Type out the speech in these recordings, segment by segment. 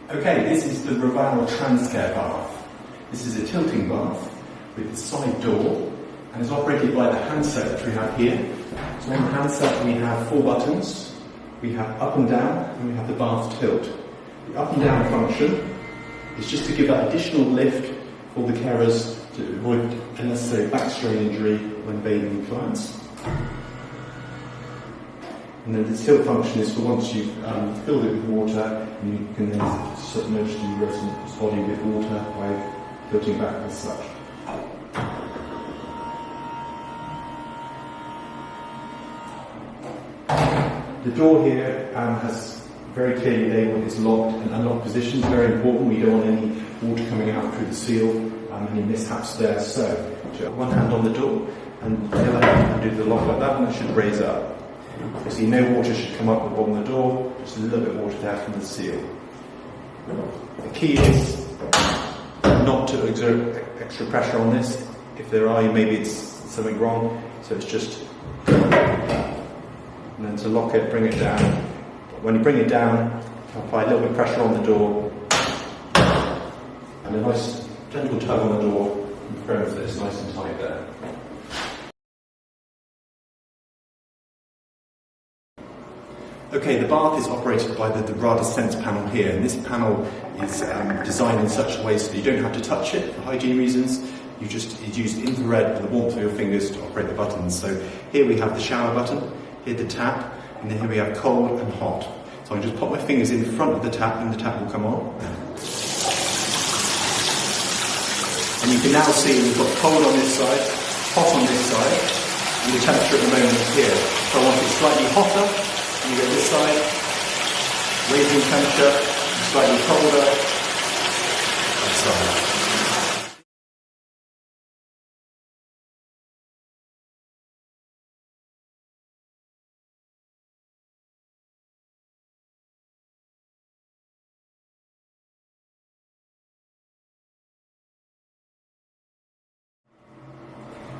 Okay, this is the Reval Transcare bath. This is a tilting bath with the side door and is operated by the handset that we have here. So on the handset we have 4 buttons. We have up and down and we have the bath tilt. The up and down function is just to give that additional lift for the carers to avoid unnecessary back strain injury when bathing clients. And then the tilt function is for once you've filled it with water, and you can then submerge the resident's body with water by tilting back as such. The door here has very clearly labelled its locked and unlocked positions, very important. We don't want any water coming out through the seal, any mishaps there. So one hand on the door and the other hand do the lock like that, and it should raise up. You see no water should come up the bottom of the door, just a little bit of water there from the seal. The key is not to exert extra pressure on this. If there are, maybe it's something wrong, so it's just, and then to lock it, bring it down. When you bring it down, apply a little bit of pressure on the door, and a nice gentle tug on the door, confirms that it's nice and tight there. Okay, the bath is operated by the Radar Sense panel here, and this panel is designed in such a way so that you don't have to touch it for hygiene reasons. It's used infrared with the warmth of your fingers to operate the buttons. So here we have the shower button, here the tap, and then here we have cold and hot. So I just pop my fingers in front of the tap and the tap will come on. And you can now see we've got cold on this side, hot on this side, and the temperature at the moment is here. So I want it slightly hotter. You go this side, raising temperature, slightly colder, that side.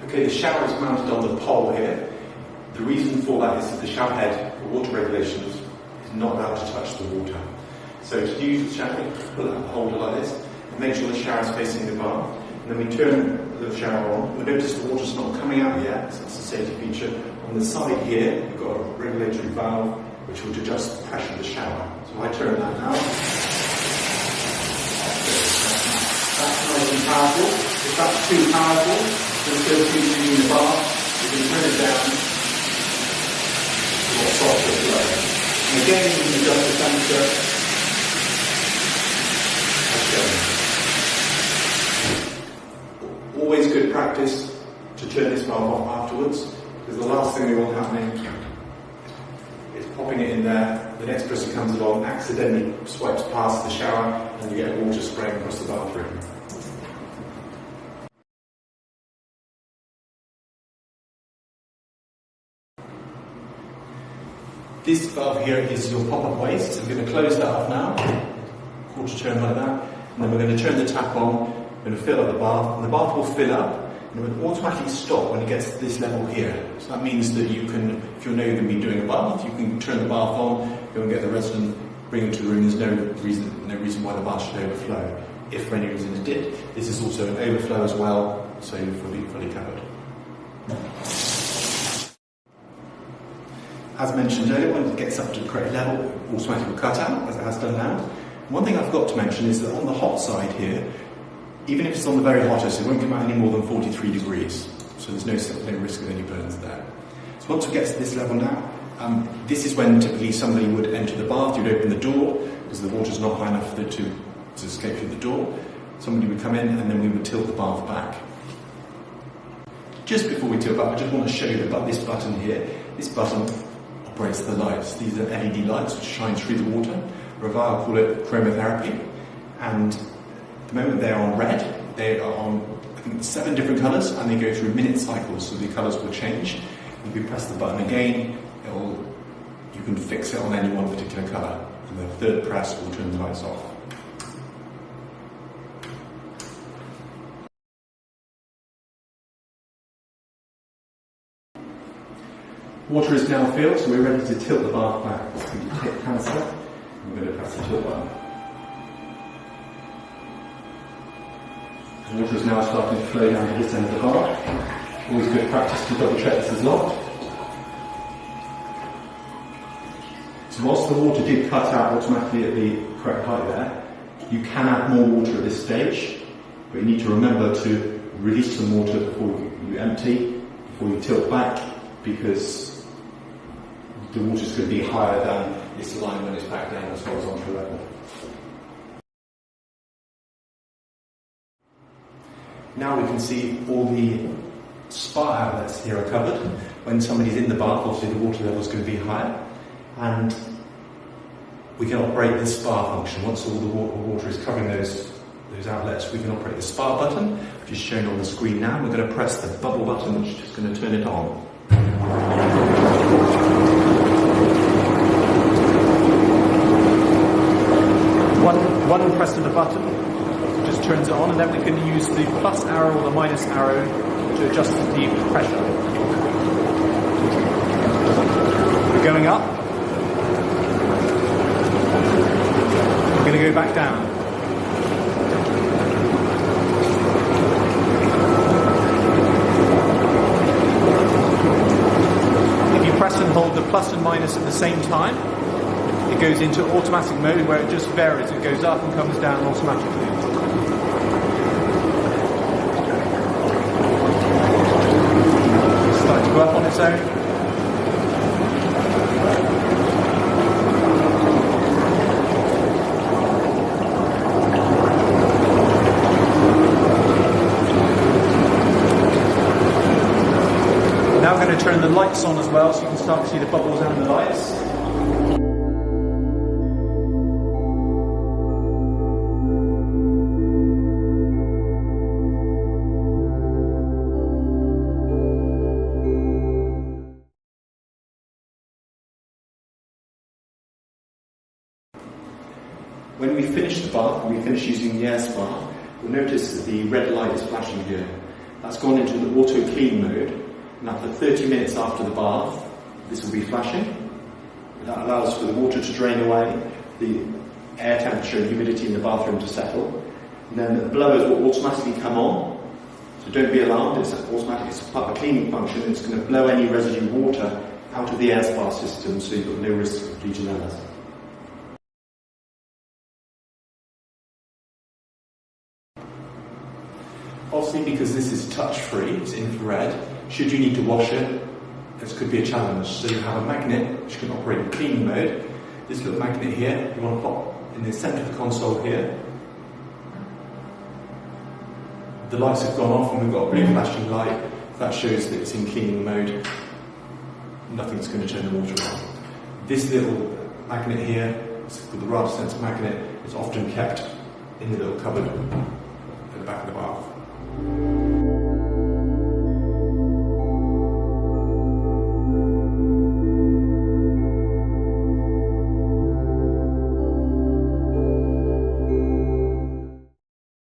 Okay, the shower is mounted on the pole here. The reason for that is that the shower head, for water regulations, is not allowed to touch the water. So to use the shower, put the holder like this, and make sure the shower is facing the bath. And then we turn the shower on. We notice the water's not coming out yet, so that's a safety feature. On the side here, we've got a regulatory valve which will adjust the pressure of the shower. So I turn that now. That's nice and powerful. If that's too powerful, then still keeping in the bath, you can turn it down. Softer flow. And again, you can adjust the temperature. Okay. Always good practice to turn this valve off afterwards, because the last thing we want happening is popping it in there. The next person comes along, accidentally swipes past the shower, and you get water spraying across the bathroom. This valve here is your pop-up waste, so we're going to close that off now, quarter turn like that, and then we're going to turn the tap on, we're going to fill up the bath, and the bath will fill up, and it will automatically stop when it gets to this level here. So that means that you can, if you know you're going to be doing a bath, you can turn the bath on, go and get the resident, bring him to the room. There's no reason why the bath should overflow. If for any reason it did, this is also an overflow as well, so you're fully covered. As mentioned earlier, when it gets up to the correct level, it automatically will cut out, as it has done now. One thing I forgot to mention is that on the hot side here, even if it's on the very hottest, it won't come out any more than 43 degrees. So there's no risk of any burns there. So once it gets to this level now, this is when typically somebody would enter the bath. You'd open the door, because the water's not high enough for it to escape through the door. Somebody would come in, and then we would tilt the bath back. Just before we tilt back, I just want to show you this button here. This button operates the lights. These are LED lights which shine through the water. Reval call it chromotherapy, and at the moment they're on red. They are on, I think, 7 different colours, and they go through minute cycles, so the colours will change. If you press the button again, you can fix it on any one particular colour, and the third press will turn the lights off. Water is now filled, so we're ready to tilt the bath back. So we take the handset, and we're going to press the tilt button. The water is now starting to flow down to this end of the bath. Always good practice to double check this is locked. So whilst the water did cut out automatically at the correct height there, you can add more water at this stage, but you need to remember to release some water before you empty, before you tilt back, because the water is going to be higher than this line when it's back down as horizontal level. Now we can see all the spa outlets here are covered. When somebody's in the bath, obviously the water level is going to be higher, and we can operate the spa function. Once all the water is covering those outlets, we can operate the spa button, which is shown on the screen now. We're going to press the bubble button, which is going to turn it on. One press of the button just turns it on, and then we can use the plus arrow or the minus arrow to adjust the pressure. We're going up. We're going to go back down. If you press and hold the plus and minus at the same time, it goes into automatic mode where it just varies. It goes up and comes down automatically. Start to go up on its own. Now we're going to turn the lights on as well, so you can start to see the bubbles and the lights. When we finish the bath, when we finish using the air spa, you'll notice that the red light is flashing here. That's gone into the auto clean mode, and after 30 minutes after the bath, this will be flashing. That allows for the water to drain away, the air temperature and humidity in the bathroom to settle, and then the blowers will automatically come on. So don't be alarmed, it's automatic, it's part of the cleaning function. It's going to blow any residue water out of the air spa system, so you've got no risk of Legionellas. Obviously, because this is touch-free, it's infrared, should you need to wash it, this could be a challenge. So you have a magnet which can operate in cleaning mode. This little magnet here, you want to pop in the centre of the console here. The lights have gone off and we've got a blue flashing light. That shows that it's in cleaning mode. Nothing's going to turn the water on. This little magnet here, it's called the rad sensor magnet, is often kept in the little cupboard at the back of the bath.